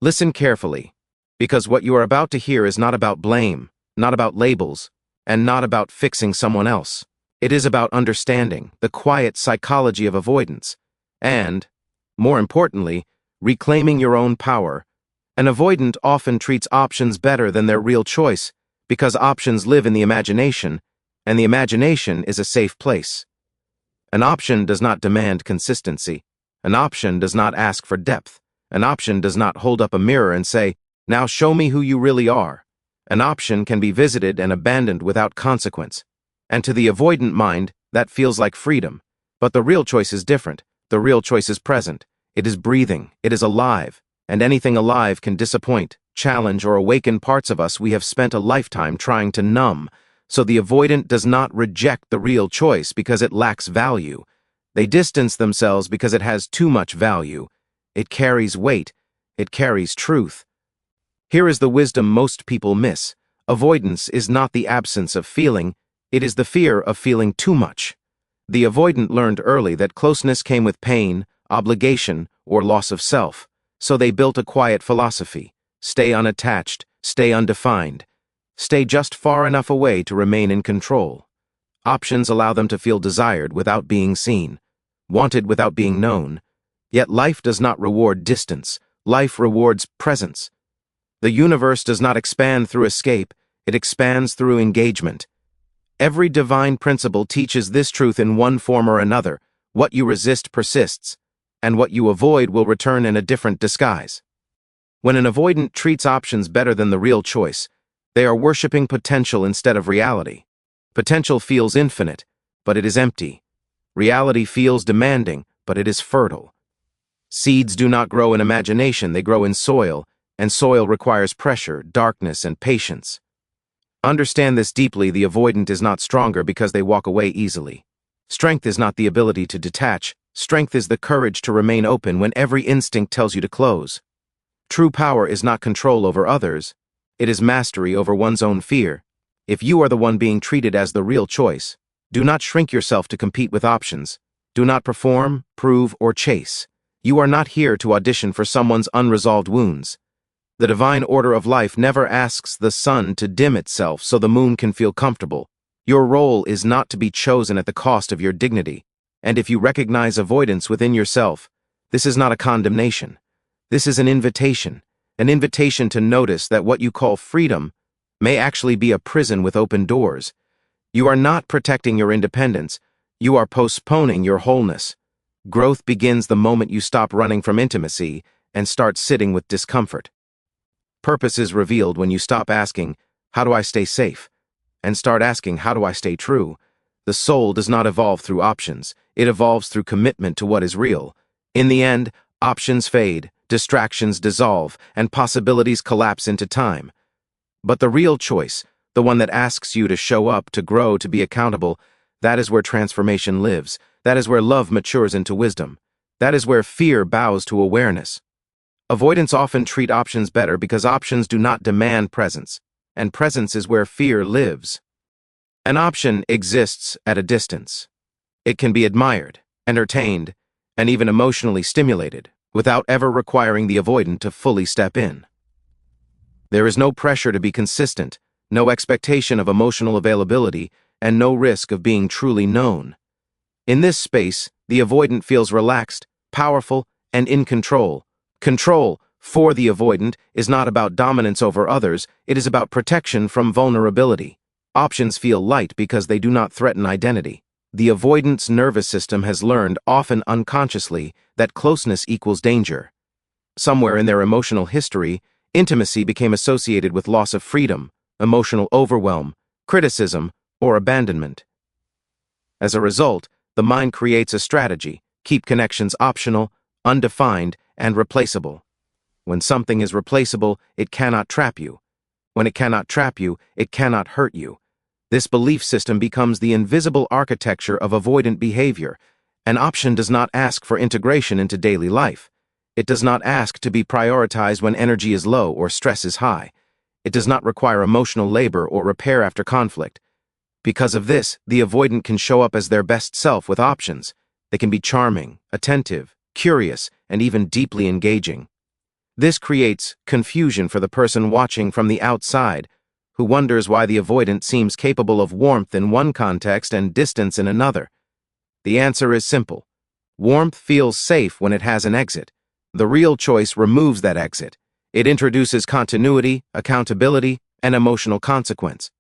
Listen carefully, because what you are about to hear is not about blame, not about labels, and not about fixing someone else. It is about understanding the quiet psychology of avoidance, and, more importantly, reclaiming your own power. An avoidant often treats options better than their real choice, because options live in the imagination, and the imagination is a safe place. An option does not demand consistency. An option does not ask for depth. An option does not hold up a mirror and say, "Now show me who you really are." An option can be visited and abandoned without consequence. And to the avoidant mind, that feels like freedom. But the real choice is different. The real choice is present. It is breathing. It is alive. And anything alive can disappoint, challenge, or awaken parts of us we have spent a lifetime trying to numb. So the avoidant does not reject the real choice because it lacks value. They distance themselves because it has too much value. It carries weight. It carries truth. Here is the wisdom most people miss. Avoidance is not the absence of feeling. It is the fear of feeling too much. The avoidant learned early that closeness came with pain, obligation, or loss of self. So they built a quiet philosophy. Stay unattached, stay undefined. Stay just far enough away to remain in control. Options allow them to feel desired without being seen, wanted without being known. Yet life does not reward distance. Life rewards presence. The universe does not expand through escape. It expands through engagement. Every divine principle teaches this truth in one form or another. What you resist persists, and what you avoid will return in a different disguise. When an avoidant treats options better than the real choice, they are worshiping potential instead of reality. Potential feels infinite, but it is empty. Reality feels demanding, but it is fertile. Seeds do not grow in imagination, they grow in soil, and soil requires pressure, darkness, and patience. Understand this deeply. The avoidant is not stronger because they walk away easily. Strength is not the ability to detach. Strength is the courage to remain open when every instinct tells you to close. True power is not control over others. It is mastery over one's own fear. If you are the one being treated as the real choice, do not shrink yourself to compete with options. Do not perform, prove, or chase. You are not here to audition for someone's unresolved wounds. The divine order of life never asks the sun to dim itself so the moon can feel comfortable. Your role is not to be chosen at the cost of your dignity. And if you recognize avoidance within yourself, this is not a condemnation. This is an invitation to notice that what you call freedom may actually be a prison with open doors. You are not protecting your independence. You are postponing your wholeness. Growth begins the moment you stop running from intimacy and start sitting with discomfort. Purpose is revealed when you stop asking, "How do I stay safe?" and start asking, "How do I stay true?" The soul does not evolve through options. It evolves through commitment to what is real. In the end, options fade, distractions dissolve, and possibilities collapse into time. But the real choice, the one that asks you to show up, to grow, to be accountable, that is where transformation lives. That is where love matures into wisdom. That is where fear bows to awareness. Avoidants often treat options better because options do not demand presence, and presence is where fear lives. An option exists at a distance. It can be admired, entertained, and even emotionally stimulated, without ever requiring the avoidant to fully step in. There is no pressure to be consistent, no expectation of emotional availability, and no risk of being truly known. In this space, the avoidant feels relaxed, powerful, and in control. Control, for the avoidant, is not about dominance over others, it is about protection from vulnerability. Options feel light because they do not threaten identity. The avoidant's nervous system has learned, often unconsciously, that closeness equals danger. Somewhere in their emotional history, intimacy became associated with loss of freedom, emotional overwhelm, criticism, or abandonment. As a result, the mind creates a strategy: keep connections optional, undefined, and replaceable. When something is replaceable, it cannot trap you. When it cannot trap you, it cannot hurt you. This belief system becomes the invisible architecture of avoidant behavior. An option does not ask for integration into daily life. It does not ask to be prioritized when energy is low or stress is high. It does not require emotional labor or repair after conflict. Because of this, the avoidant can show up as their best self with options. They can be charming, attentive, curious, and even deeply engaging. This creates confusion for the person watching from the outside, who wonders why the avoidant seems capable of warmth in one context and distance in another. The answer is simple. Warmth feels safe when it has an exit. The real choice removes that exit. It introduces continuity, accountability, and emotional consequence.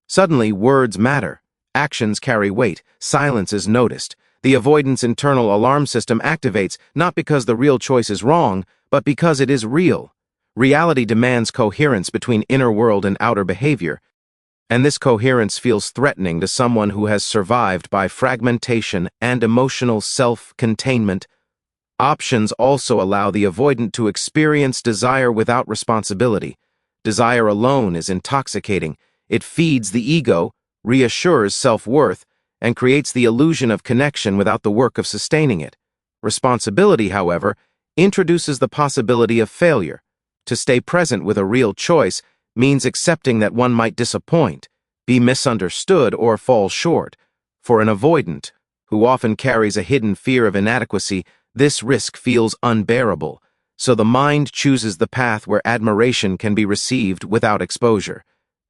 Suddenly, words matter. Actions carry weight. Silence is noticed. The avoidant's internal alarm system activates not because the real choice is wrong, but because it is real. Reality demands coherence between inner world and outer behavior, and this coherence feels threatening to someone who has survived by fragmentation and emotional self-containment. Options also allow the avoidant to experience desire without responsibility. Desire alone is intoxicating. It feeds the ego, reassures self-worth, and creates the illusion of connection without the work of sustaining it. Responsibility, however, introduces the possibility of failure. To stay present with a real choice means accepting that one might disappoint, be misunderstood, or fall short. For an avoidant, who often carries a hidden fear of inadequacy, this risk feels unbearable, so the mind chooses the path where admiration can be received without exposure.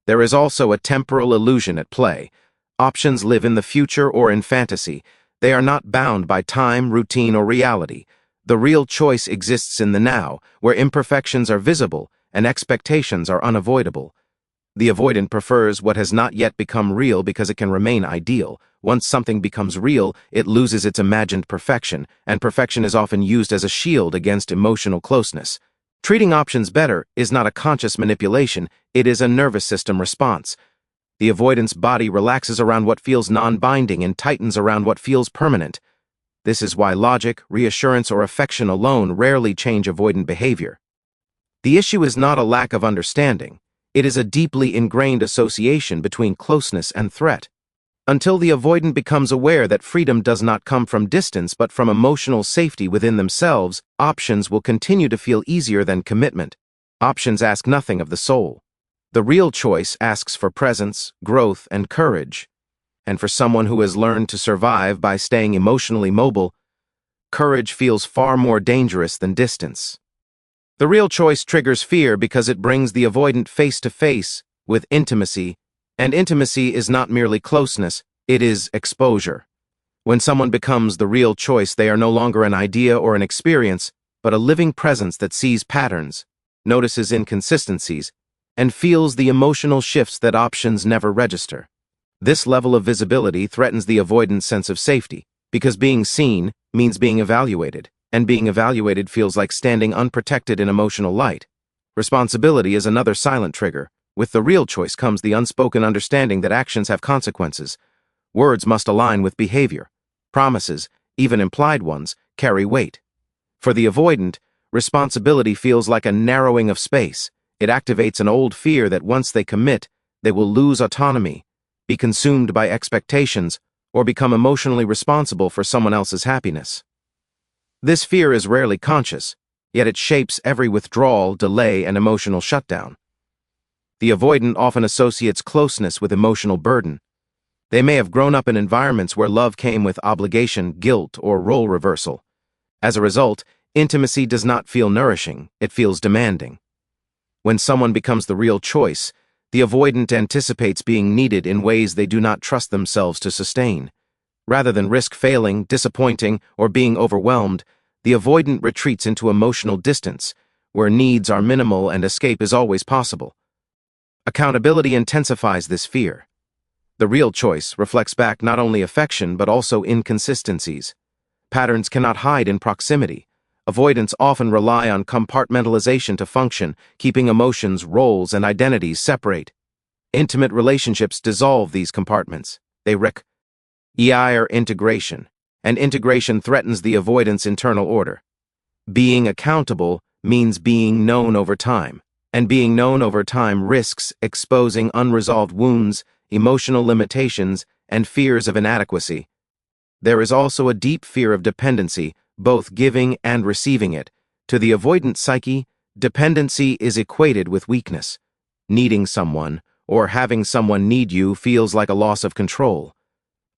There is also a temporal illusion at play. Options live in the future or in fantasy. They are not bound by time, routine, or reality. The real choice exists in the now, where imperfections are visible and expectations are unavoidable. The avoidant prefers what has not yet become real because it can remain ideal. Once something becomes real, it loses its imagined perfection, and perfection is often used as a shield against emotional closeness. Treating options better is not a conscious manipulation, it is a nervous system response. The avoidant's body relaxes around what feels non-binding and tightens around what feels permanent. This is why logic, reassurance, or affection alone rarely change avoidant behavior. The issue is not a lack of understanding. It is a deeply ingrained association between closeness and threat. Until the avoidant becomes aware that freedom does not come from distance but from emotional safety within themselves, options will continue to feel easier than commitment. Options ask nothing of the soul. The real choice asks for presence, growth, and courage. And for someone who has learned to survive by staying emotionally mobile, courage feels far more dangerous than distance. The real choice triggers fear because it brings the avoidant face to face with intimacy, and intimacy is not merely closeness, it is exposure. When someone becomes the real choice, they are no longer an idea or an experience, but a living presence that sees patterns, notices inconsistencies, and feels the emotional shifts that options never register. This level of visibility threatens the avoidant's sense of safety, because being seen means being evaluated, and being evaluated feels like standing unprotected in emotional light. Responsibility is another silent trigger. With the real choice comes the unspoken understanding that actions have consequences. Words must align with behavior. Promises, even implied ones, carry weight. For the avoidant, responsibility feels like a narrowing of space. It activates an old fear that once they commit, they will lose autonomy, be consumed by expectations, or become emotionally responsible for someone else's happiness. This fear is rarely conscious, yet it shapes every withdrawal, delay, and emotional shutdown. The avoidant often associates closeness with emotional burden. They may have grown up in environments where love came with obligation, guilt, or role reversal. As a result, intimacy does not feel nourishing, it feels demanding. When someone becomes the real choice, the avoidant anticipates being needed in ways they do not trust themselves to sustain. Rather than risk failing, disappointing, or being overwhelmed, the avoidant retreats into emotional distance, where needs are minimal and escape is always possible. Accountability intensifies this fear. The real choice reflects back not only affection but also inconsistencies. Patterns cannot hide in proximity. Avoidants often rely on compartmentalization to function, keeping emotions, roles, and identities separate. Intimate relationships dissolve these compartments. They require integration, and integration threatens the avoidant's internal order. Being accountable means being known over time, and being known over time risks exposing unresolved wounds, emotional limitations, and fears of inadequacy. There is also a deep fear of dependency, both giving and receiving it. To the avoidant psyche, dependency is equated with weakness. Needing someone, or having someone need you, feels like a loss of control.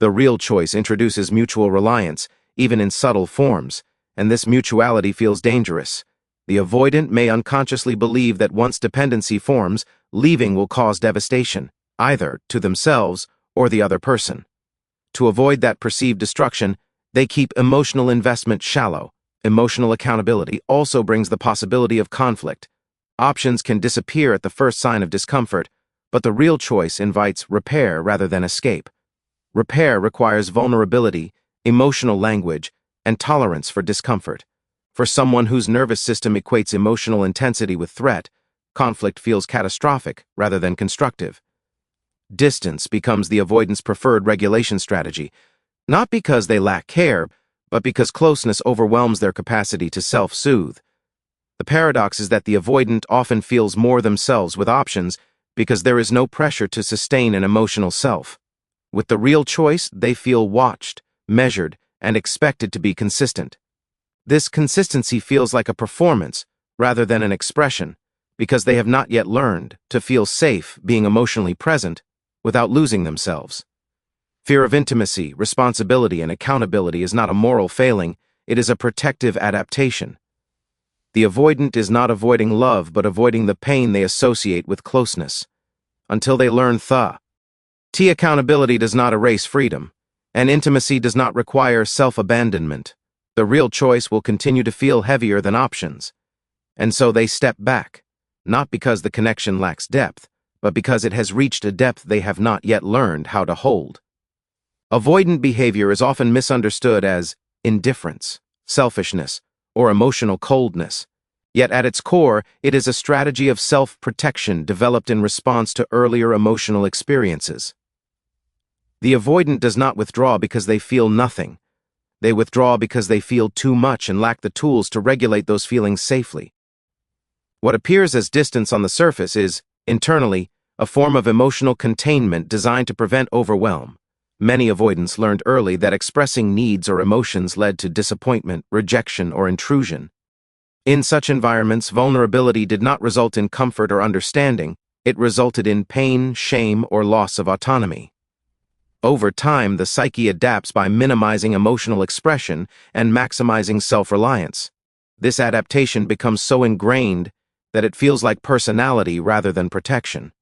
The real choice introduces mutual reliance, even in subtle forms, and this mutuality feels dangerous. The avoidant may unconsciously believe that once dependency forms, leaving will cause devastation, either to themselves or the other person. To avoid that perceived destruction, they keep emotional investment shallow. Emotional accountability also brings the possibility of conflict. Options can disappear at the first sign of discomfort, but the real choice invites repair rather than escape. Repair requires vulnerability, emotional language, and tolerance for discomfort. For someone whose nervous system equates emotional intensity with threat, conflict feels catastrophic rather than constructive. Distance becomes the avoidant's preferred regulation strategy, not because they lack care, but because closeness overwhelms their capacity to self-soothe. The paradox is that the avoidant often feels more themselves with options because there is no pressure to sustain an emotional self. With the real choice, they feel watched, measured, and expected to be consistent. This consistency feels like a performance rather than an expression, because they have not yet learned to feel safe being emotionally present without losing themselves. Fear of intimacy, responsibility, and accountability is not a moral failing, it is a protective adaptation. The avoidant is not avoiding love, but avoiding the pain they associate with closeness. Until they learn accountability does not erase freedom, and intimacy does not require self-abandonment. The real choice will continue to feel heavier than options. And so they step back, not because the connection lacks depth, but because it has reached a depth they have not yet learned how to hold. Avoidant behavior is often misunderstood as indifference, selfishness, or emotional coldness. Yet at its core, it is a strategy of self-protection developed in response to earlier emotional experiences. The avoidant does not withdraw because they feel nothing. They withdraw because they feel too much and lack the tools to regulate those feelings safely. What appears as distance on the surface is, internally, a form of emotional containment designed to prevent overwhelm. Many avoidants learned early that expressing needs or emotions led to disappointment, rejection, or intrusion. In such environments, vulnerability did not result in comfort or understanding, it resulted in pain, shame, or loss of autonomy. Over time, the psyche adapts by minimizing emotional expression and maximizing self-reliance. This adaptation becomes so ingrained that it feels like personality rather than protection.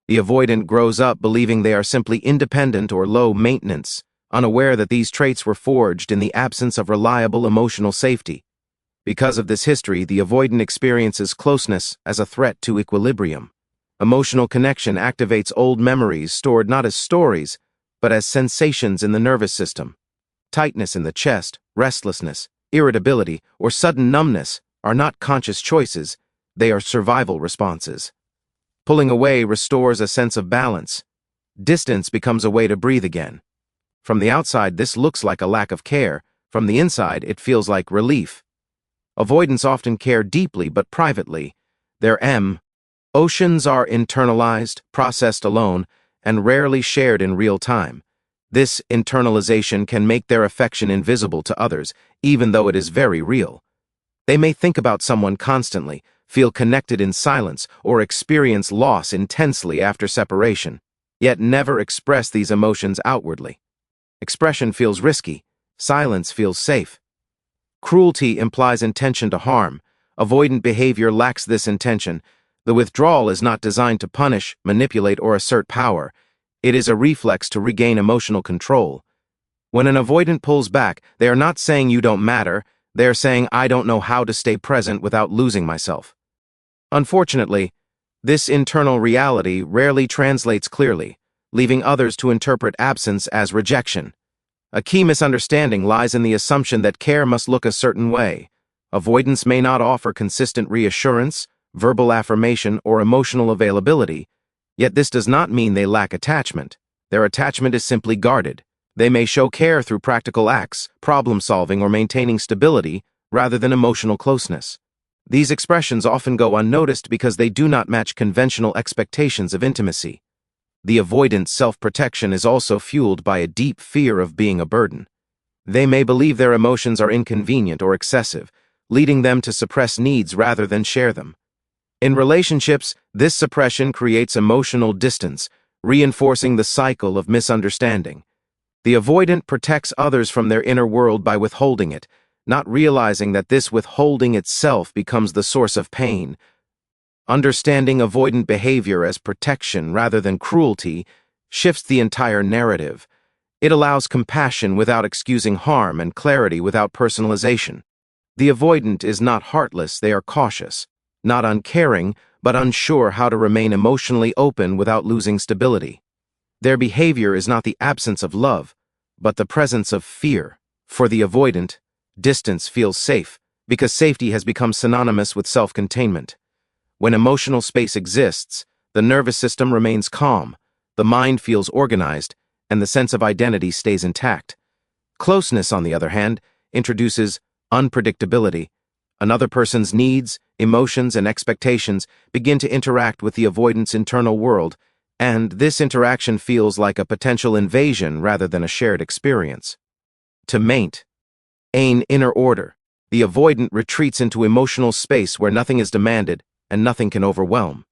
The avoidant grows up believing they are simply independent or low maintenance, unaware that these traits were forged in the absence of reliable emotional safety. Because of this history, the avoidant experiences closeness as a threat to equilibrium. Emotional connection activates old memories stored not as stories, but as sensations in the nervous system. Tightness in the chest, restlessness, irritability, or sudden numbness are not conscious choices, they are survival responses. Pulling away restores a sense of balance. Distance becomes a way to breathe again. From the outside, this looks like a lack of care. From the inside, it feels like relief. Avoidants often care deeply but privately. Their emotions are internalized, processed alone, and rarely shared in real time. This internalization can make their affection invisible to others, even though it is very real. They may think about someone constantly, feel connected in silence, or experience loss intensely after separation, yet never express these emotions outwardly. Expression feels risky, silence feels safe. Cruelty implies intention to harm. Avoidant behavior lacks this intention. The withdrawal is not designed to punish, manipulate, or assert power. It is a reflex to regain emotional control. When an avoidant pulls back, they are not saying you don't matter, they are saying I don't know how to stay present without losing myself. Unfortunately, this internal reality rarely translates clearly, leaving others to interpret absence as rejection. A key misunderstanding lies in the assumption that care must look a certain way. Avoidance may not offer consistent reassurance, verbal affirmation, or emotional availability, yet this does not mean they lack attachment. Their attachment is simply guarded. They may show care through practical acts, problem-solving, or maintaining stability, rather than emotional closeness. These expressions often go unnoticed because they do not match conventional expectations of intimacy. The avoidant's self-protection is also fueled by a deep fear of being a burden. They may believe their emotions are inconvenient or excessive, leading them to suppress needs rather than share them. In relationships, this suppression creates emotional distance, reinforcing the cycle of misunderstanding. The avoidant protects others from their inner world by withholding it, not realizing that this withholding itself becomes the source of pain. Understanding avoidant behavior as protection rather than cruelty shifts the entire narrative. It allows compassion without excusing harm and clarity without personalization. The avoidant is not heartless, they are cautious, not uncaring, but unsure how to remain emotionally open without losing stability. Their behavior is not the absence of love, but the presence of fear. For the avoidant, distance feels safe, because safety has become synonymous with self-containment. When emotional space exists, the nervous system remains calm, the mind feels organized, and the sense of identity stays intact. Closeness, on the other hand, introduces unpredictability. Another person's needs, emotions, and expectations begin to interact with the avoidant's internal world, and this interaction feels like a potential invasion rather than a shared experience. To maintain inner order, the avoidant retreats into emotional space where nothing is demanded and nothing can overwhelm.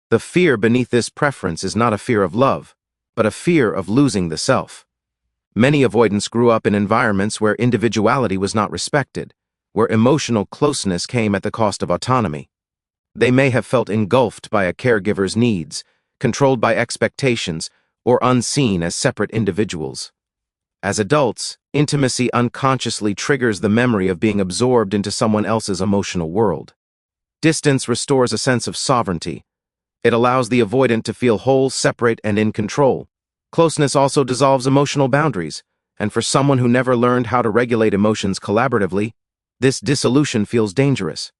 The fear beneath this preference is not a fear of love, but a fear of losing the self. Many avoidants grew up in environments where individuality was not respected, where emotional closeness came at the cost of autonomy. They may have felt engulfed by a caregiver's needs, controlled by expectations, or unseen as separate individuals. As adults, intimacy unconsciously triggers the memory of being absorbed into someone else's emotional world. Distance restores a sense of sovereignty. It allows the avoidant to feel whole, separate, and in control. Closeness also dissolves emotional boundaries, and for someone who never learned how to regulate emotions collaboratively, this dissolution feels dangerous.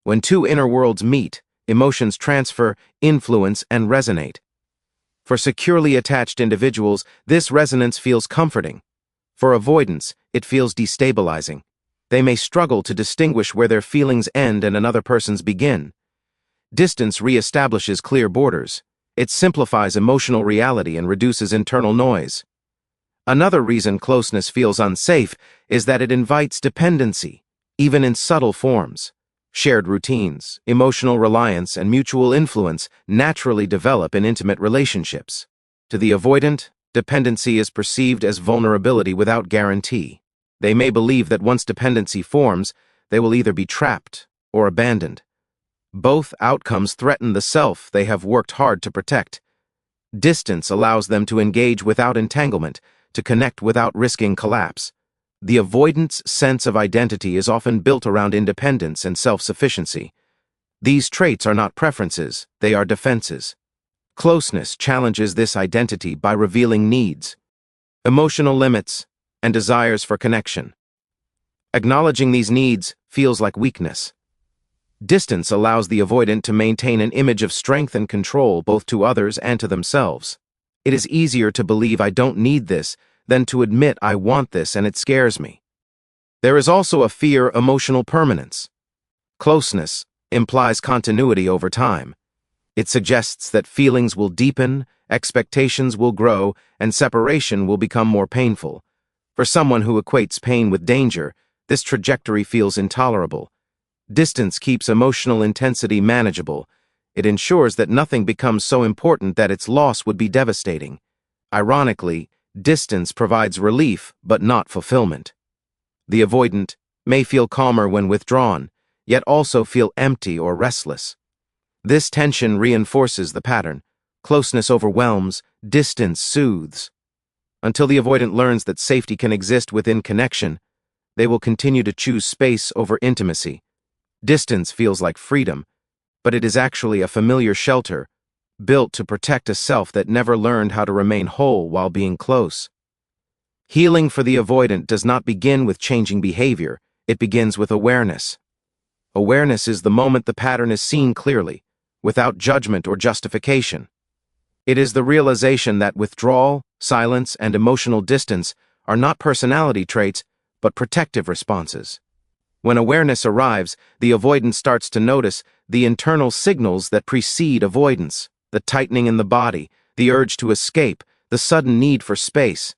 When two inner worlds meet, emotions transfer, influence, and resonate. For securely attached individuals, this resonance feels comforting. For avoidants, it feels destabilizing. They may struggle to distinguish where their feelings end and another person's begin. Distance reestablishes clear borders. It simplifies emotional reality and reduces internal noise. Another reason closeness feels unsafe is that it invites dependency, even in subtle forms. Shared routines, emotional reliance, and mutual influence naturally develop in intimate relationships. To the avoidant, dependency is perceived as vulnerability without guarantee. They may believe that once dependency forms, they will either be trapped or abandoned. Both outcomes threaten the self they have worked hard to protect. Distance allows them to engage without entanglement, to connect without risking collapse. The avoidant's sense of identity is often built around independence and self-sufficiency. These traits are not preferences, they are defenses. Closeness challenges this identity by revealing needs, emotional limits, and desires for connection. Acknowledging these needs feels like weakness. Distance allows the avoidant to maintain an image of strength and control both to others and to themselves. It is easier to believe I don't need this than to admit I want this and it scares me. There is also a fear of emotional permanence. Closeness implies continuity over time. It suggests that feelings will deepen, expectations will grow, and separation will become more painful. For someone who equates pain with danger, this trajectory feels intolerable. Distance keeps emotional intensity manageable. It ensures that nothing becomes so important that its loss would be devastating. Ironically, distance provides relief, but not fulfillment. The avoidant may feel calmer when withdrawn, yet also feel empty or restless. This tension reinforces the pattern. Closeness overwhelms, distance soothes. Until the avoidant learns that safety can exist within connection, they will continue to choose space over intimacy. Distance feels like freedom, but it is actually a familiar shelter, built to protect a self that never learned how to remain whole while being close. Healing for the avoidant does not begin with changing behavior, it begins with awareness. Awareness is the moment the pattern is seen clearly, without judgment or justification. It is the realization that withdrawal, silence, and emotional distance are not personality traits, but protective responses. When awareness arrives, the avoidant starts to notice the internal signals that precede avoidance, the tightening in the body, the urge to escape, the sudden need for space.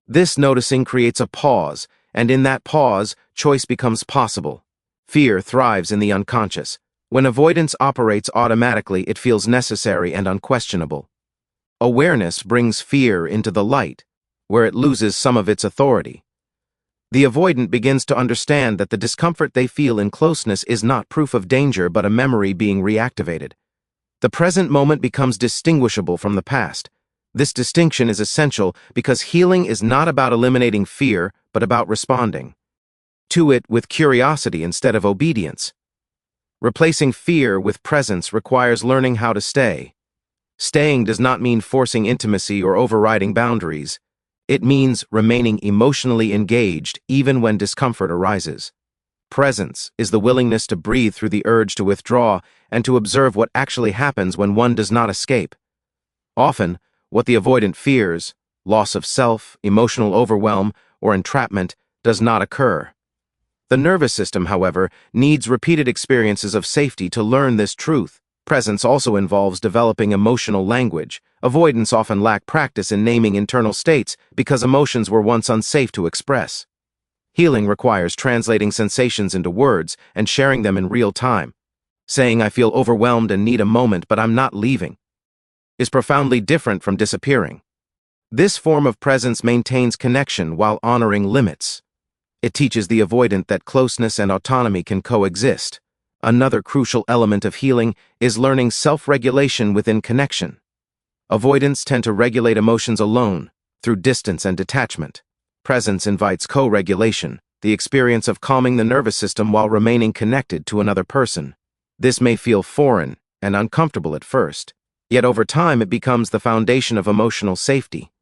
This noticing creates a pause, and in that pause, choice becomes possible. Fear thrives in the unconscious. When avoidance operates automatically, it feels necessary and unquestionable. Awareness brings fear into the light, where it loses some of its authority. The avoidant begins to understand that the discomfort they feel in closeness is not proof of danger but a memory being reactivated. The present moment becomes distinguishable from the past. This distinction is essential because healing is not about eliminating fear, but about responding to it with curiosity instead of obedience. Replacing fear with presence requires learning how to stay. Staying does not mean forcing intimacy or overriding boundaries. It means remaining emotionally engaged even when discomfort arises. Presence is the willingness to breathe through the urge to withdraw and to observe what actually happens when one does not escape. Often, what the avoidant fears, loss of self, emotional overwhelm, or entrapment, does not occur. The nervous system, however, needs repeated experiences of safety to learn this truth. Presence also involves developing emotional language. Avoidants often lack practice in naming internal states because emotions were once unsafe to express. Healing requires translating sensations into words and sharing them in real time. Saying "I feel overwhelmed and need a moment, but I'm not leaving" is profoundly different from disappearing. This form of presence maintains connection while honoring limits. It teaches the avoidant that closeness and autonomy can coexist. Another crucial element of healing is learning self-regulation within connection. Avoidants tend to regulate emotions alone, through distance and detachment. Presence invites co-regulation, the experience of calming the nervous system while remaining connected to another person. This may feel foreign and uncomfortable at first, yet over time it becomes the foundation of emotional safety.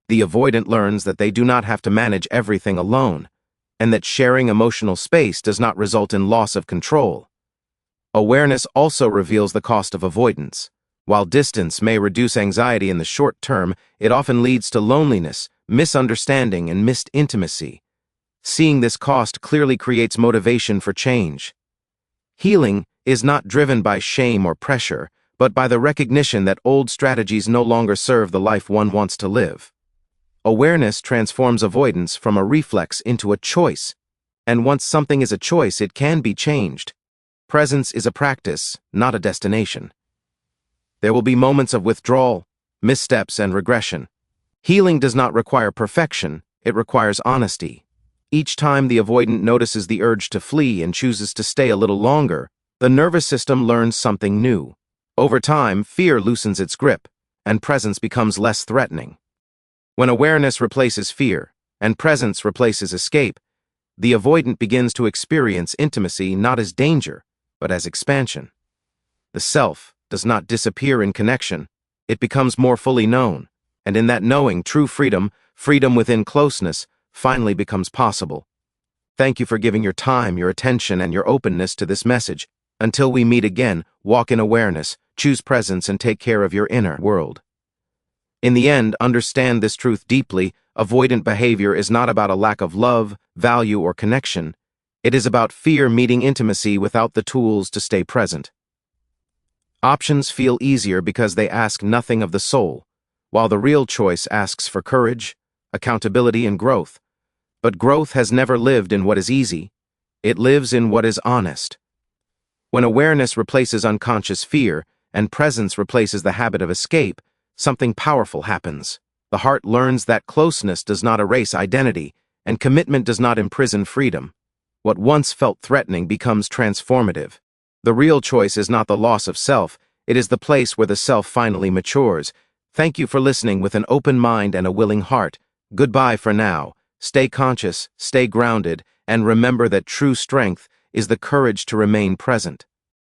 The avoidant learns that they do not have to manage everything alone, and that sharing emotional space does not result in loss of control. Awareness also reveals the cost of avoidance. While distance may reduce anxiety in the short term, it often leads to loneliness, misunderstanding, and missed intimacy. Seeing this cost clearly creates motivation for change. Healing is not driven by shame or pressure, but by the recognition that old strategies no longer serve the life one wants to live. Awareness transforms avoidance from a reflex into a choice, and once something is a choice, it can be changed. Presence is a practice, not a destination. There will be moments of withdrawal, missteps, and regression. Healing does not require perfection, it requires honesty. Each time the avoidant notices the urge to flee and chooses to stay a little longer, the nervous system learns something new. Over time, fear loosens its grip, and presence becomes less threatening. When awareness replaces fear, and presence replaces escape, the avoidant begins to experience intimacy not as danger, but as expansion. The self does not disappear in connection, it becomes more fully known, and in that knowing, true freedom, freedom within closeness, finally becomes possible. Thank you for giving your time, your attention, and your openness to this message. Until we meet again, walk in awareness, choose presence, and take care of your inner world. In the end, understand this truth deeply. Avoidant behavior is not about a lack of love, value, or connection. It is about fear meeting intimacy without the tools to stay present. Options feel easier because they ask nothing of the soul, while the real choice asks for courage, accountability, and growth. But growth has never lived in what is easy. It lives in what is honest. When awareness replaces unconscious fear and presence replaces the habit of escape, something powerful happens. The heart learns that closeness does not erase identity, and commitment does not imprison freedom. What once felt threatening becomes transformative. The real choice is not the loss of self, it is the place where the self finally matures. Thank you for listening with an open mind and a willing heart. Goodbye for now. Stay conscious, stay grounded, and remember that true strength is the courage to remain present.